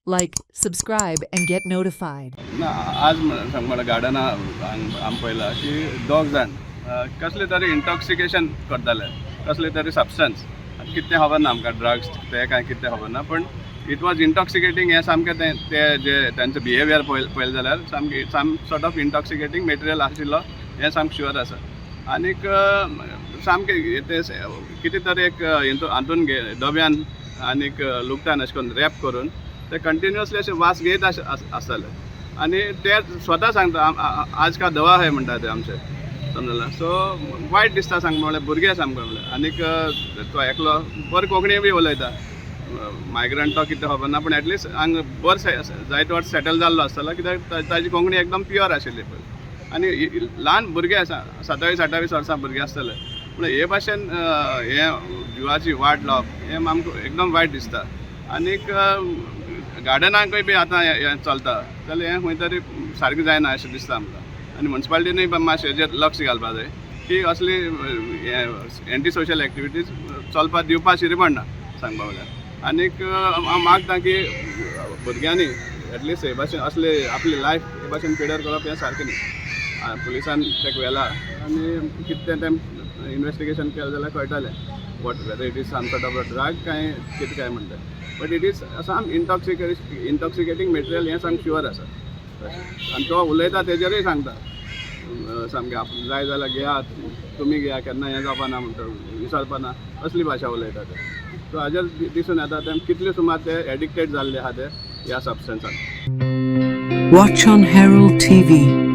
Like, subscribe, and get notified. ना आज सांग मला गार्डना आम पळयला की दोग जाण कसले तरी इंटॉक्सिकेशन करताले कसले तरी सबस्टन्स कितें खबर ना आमकां ड्रग्स ते काय कितें खबर ना पण इट वॉज इंटॉक्सिकेटींग हें सामकें ते जे तेंचो बिहेवियर पळयलें जाल्यार सामकी सम सॉर्ट ऑफ इंटॉक्सिकेटींग मेटेरियल आशिल्लो हें सामकें शुअर आसा आनीक सामकें ते कितें तरी एक हातून डब्यान आनीक लुकटान अशें करून रॅप करून ते कंटिन्युअसली असे वास घेत आसताले आणि ते स्वता सांगता आज का दवा आहे म्हणटा ते आमचे समजला सो वायट दिसता सांग म्हणल्यार भुरगे सामको म्हणल्यार आनीक तो एकलो बरो कोंकणी बी उलयता मायग्रंट तो कितें खबर ना पण एटलिस्ट हांग बरो जायते वर्स सेटल जाल्लो आसतलो कित्याक ताजी कोंकणी एकदम प्युअर आशिल्ली पळय आनी ल्हान भुरगे आसा 27-28 वर्सां भुरगे आसतले पूण हे भाशेन हे जिवाची वाट लावप हें आमकां एकदम वायट दिसता आनीक गार्डनाकय बी आतां हें चलता जाल्यार हें खंय तरी सारकें जायना अशें दिसता आमकां आनी म्युन्सिपालिटीनूय मातशें हेजेर लक्ष घालपा जाय की असली एंटी सोशल एक्टिविटीज चलपा दिवपा शिरी पडना सांगपा म्हळ्यार आनीक हांव मागता की भुरग्यांनी एटलिस्ट हे भाशेन असले आपली लायफ हे भाशेन पिड्यार करप हें सारकें न्ही पुलिसान तेका व्हेला आनी कितें तें इन्वेस्टिगेशन केलें जाल्यार कळटलें what whether it is some sort of drug काय कितें काय म्हणटा but it is some intoxicating material हें सामकें शुअर आसा आनी तो उलयता तेजेरूय सांगता सामकें आपल्याक जाय जाल्यार घेयात तुमी घेया केन्ना हें जावपा ना म्हणटा विसरपा ना असली भाशा उलयता ते सो हाजेर दिसून येता ते कितले सुमार ते एडिक्टेड जाल्ले आहा ते ह्या सबस्टन्सान. Watch on Herald TV.